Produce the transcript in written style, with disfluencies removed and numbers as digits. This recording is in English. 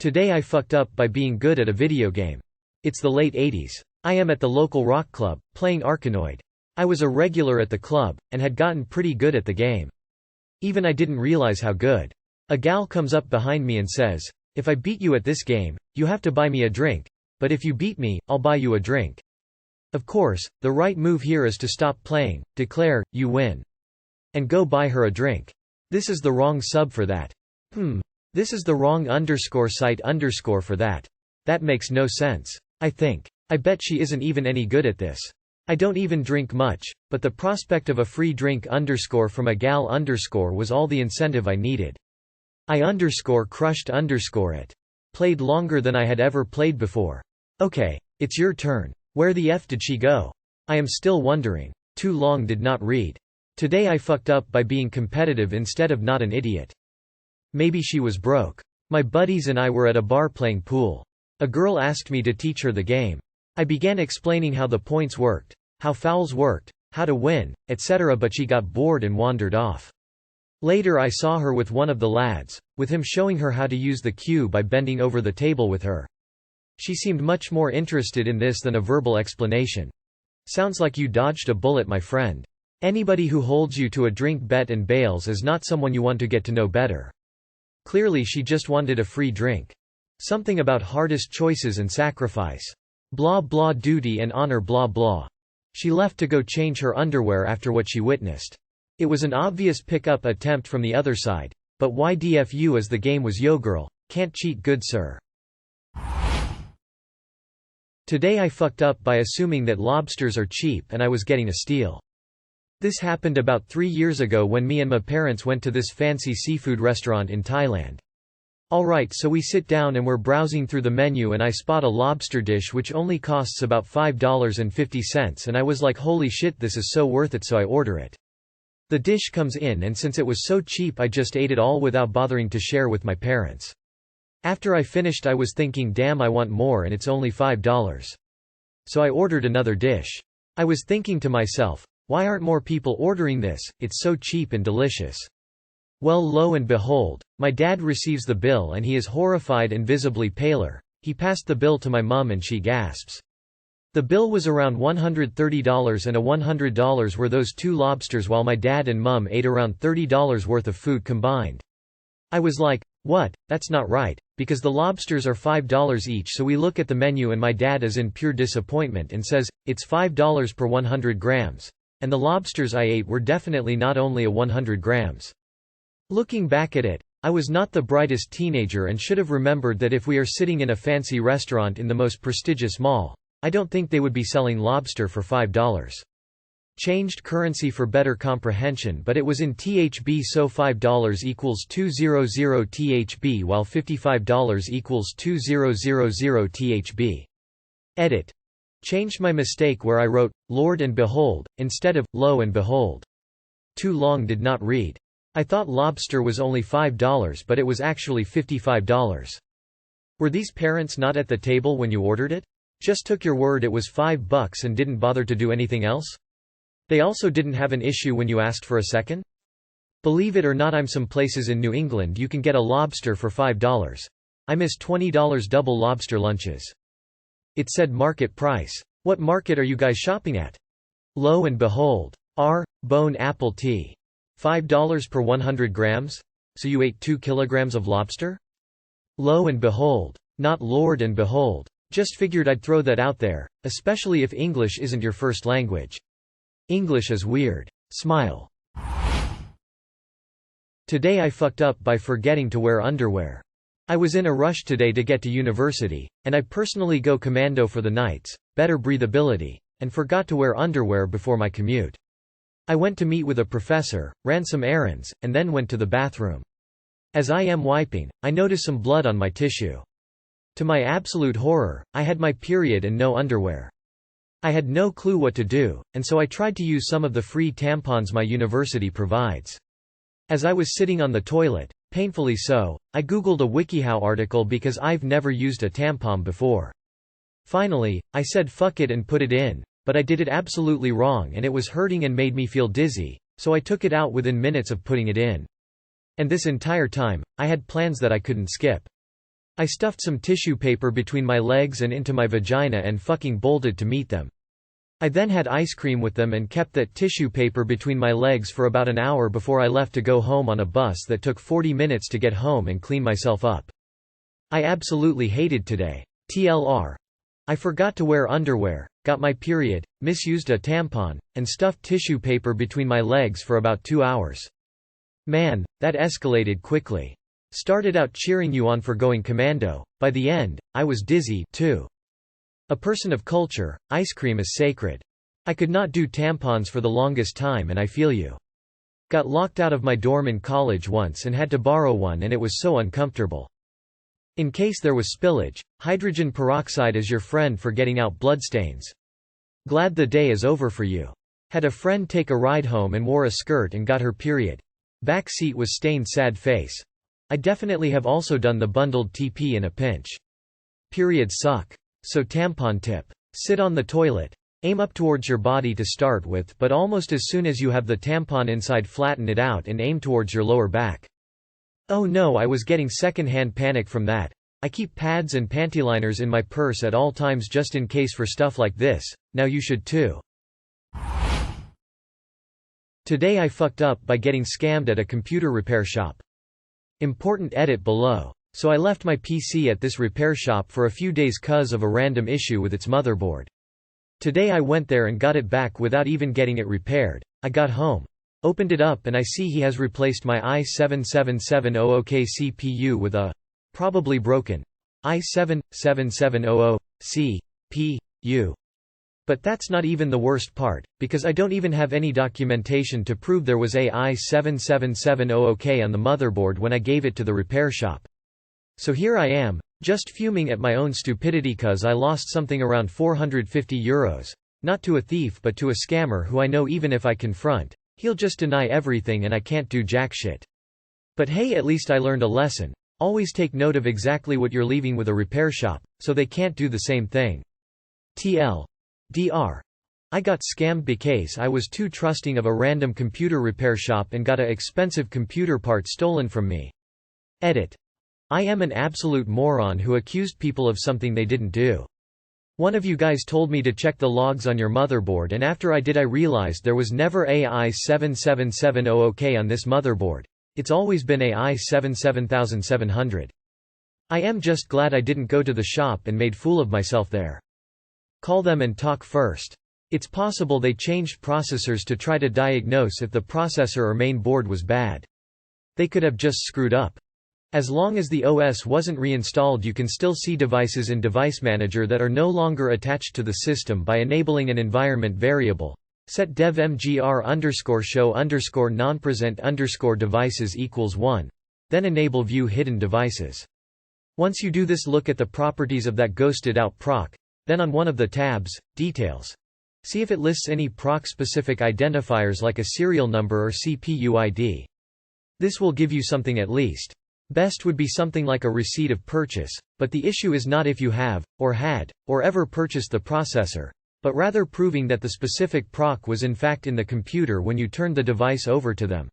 Today I fucked up by being good at a video game. It's the late 80s. I am at the local rock club, playing Arkanoid. I was a regular at the club, and had gotten pretty good at the game. Even I didn't realize how good. A gal comes up behind me and says, "If I beat you at this game, you have to buy me a drink. But if you beat me, I'll buy you a drink." Of course, the right move here is to stop playing, declare, "You win," and go buy her a drink. This is the wrong sub for that. This is the wrong _site _ for that. That makes no sense. I think. I bet she isn't even any good at this. I don't even drink much, but the prospect of a free drink _ from a gal _ was all the incentive I needed. I crushed it. Played longer than I had ever played before. Okay, it's your turn. Where the F did she go? I am still wondering. Too long did not read. Today I fucked up by being competitive instead of not an idiot. Maybe she was broke. My buddies and I were at a bar playing pool. A girl asked me to teach her the game. I began explaining how the points worked, how fouls worked, how to win, etc., but she got bored and wandered off. Later I saw her with one of the lads, with him showing her how to use the cue by bending over the table with her. She seemed much more interested in this than a verbal explanation. Sounds like you dodged a bullet, my friend. Anybody who holds you to a drink bet and bails is not someone you want to get to know better. Clearly she just wanted a free drink. Something about hardest choices and sacrifice. Blah blah, duty and honor blah blah. She left to go change her underwear after what she witnessed. It was an obvious pick-up attempt from the other side, but why DFU as the game was yo girl, can't cheat good sir. Today I fucked up by assuming that lobsters are cheap and I was getting a steal. This happened about 3 years ago when me and my parents went to this fancy seafood restaurant in Thailand. Alright, so we sit down and we're browsing through the menu and I spot a lobster dish which only costs about $5.50 and I was like, holy shit, this is so worth it, so I order it. The dish comes in and since it was so cheap I just ate it all without bothering to share with my parents. After I finished I was thinking, damn, I want more and it's only $5. So I ordered another dish. I was thinking to myself, why aren't more people ordering this, it's so cheap and delicious. Well, lo and behold, my dad receives the bill and he is horrified and visibly paler. He passed the bill to my mum and she gasps. The bill was around $130 and a $100 were those 2 lobsters while my dad and mum ate around $30 worth of food combined. I was like, what? That's not right, because the lobsters are $5 each, so we look at the menu and my dad is in pure disappointment and says, it's $5 per 100 grams. And the lobsters I ate were definitely not only a 100 grams. Looking back at it, I was not the brightest teenager and should have remembered that if we are sitting in a fancy restaurant in the most prestigious mall, I don't think they would be selling lobster for $5. Changed currency for better comprehension, but it was in THB, so $5 equals 200 THB while $55 equals 2000 THB. Edit. Changed my mistake where I wrote, Lord and behold, instead of, lo and behold. Too long did not read. I thought lobster was only $5 but it was actually $55. Were these parents not at the table when you ordered it? Just took your word it was $5 and didn't bother to do anything else? They also didn't have an issue when you asked for a second? Believe it or not, I'm some places in New England you can get a lobster for $5. I miss $20 double lobster lunches. It said market price. What market are you guys shopping at? Lo and behold. Bone apple tea. $5 per 100 grams? So you ate 2 kilograms of lobster? Lo and behold. Not Lord and behold. Just figured I'd throw that out there, especially if English isn't your first language. English is weird. Smile. Today I fucked up by forgetting to wear underwear. I was in a rush today to get to university, and I personally go commando for the nights, better breathability, and forgot to wear underwear before my commute. I went to meet with a professor, ran some errands, and then went to the bathroom. As I am wiping, I notice some blood on my tissue. To my absolute horror, I had my period and no underwear. I had no clue what to do, and so I tried to use some of the free tampons my university provides. As I was sitting on the toilet, painfully so, I googled a WikiHow article because I've never used a tampon before. Finally, I said fuck it and put it in, but I did it absolutely wrong and it was hurting and made me feel dizzy, so I took it out within minutes of putting it in. And this entire time, I had plans that I couldn't skip. I stuffed some tissue paper between my legs and into my vagina and fucking bolted to meet them. I then had ice cream with them and kept that tissue paper between my legs for about an hour before I left to go home on a bus that took 40 minutes to get home and clean myself up. I absolutely hated today. TLR. I forgot to wear underwear, got my period, misused a tampon, and stuffed tissue paper between my legs for about 2 hours. Man, that escalated quickly. Started out cheering you on for going commando. By the end, I was dizzy, too. A person of culture, ice cream is sacred. I could not do tampons for the longest time and I feel you. Got locked out of my dorm in college once and had to borrow one and it was so uncomfortable. In case there was spillage, hydrogen peroxide is your friend for getting out bloodstains. Glad the day is over for you. Had a friend take a ride home and wore a skirt and got her period. Back seat was stained sad face. I definitely have also done the bundled TP in a pinch. Periods suck. So tampon tip. Sit on the toilet. Aim up towards your body to start with, but almost as soon as you have the tampon inside, flatten it out and aim towards your lower back. Oh no, I was getting second-hand panic from that. I keep pads and pantyliners in my purse at all times just in case for stuff like this. Now you should too. Today I fucked up by getting scammed at a computer repair shop. Important edit below. So I left my PC at this repair shop for a few days cause of a random issue with its motherboard. Today I went there and got it back without even getting it repaired. I got home. Opened it up and I see he has replaced my i7-7700K CPU with a probably broken i7-7700 CPU. But that's not even the worst part, because I don't even have any documentation to prove there was a i7-7700K on the motherboard when I gave it to the repair shop. So here I am, just fuming at my own stupidity cause I lost something around €450. Not to a thief but to a scammer who I know even if I confront, he'll just deny everything and I can't do jack shit. But hey, at least I learned a lesson. Always take note of exactly what you're leaving with a repair shop, so they can't do the same thing. TLDR. I got scammed because I was too trusting of a random computer repair shop and got a expensive computer part stolen from me. Edit. I am an absolute moron who accused people of something they didn't do. One of you guys told me to check the logs on your motherboard and after I did I realized there was never a i7-7700K on this motherboard. It's always been a i7-7700. I am just glad I didn't go to the shop and made fool of myself there. Call them and talk first. It's possible they changed processors to try to diagnose if the processor or main board was bad. They could have just screwed up. As long as the OS wasn't reinstalled, you can still see devices in Device Manager that are no longer attached to the system by enabling an environment variable. Set dev mgr_show non_present_devices equals 1. Then enable view hidden devices. Once you do this, look at the properties of that ghosted out proc. Then on one of the tabs, Details. See if it lists any proc-specific identifiers like a serial number or CPU ID. This will give you something at least. Best would be something like a receipt of purchase, but the issue is not if you have, or had, or ever purchased the processor, but rather proving that the specific proc was in fact in the computer when you turned the device over to them.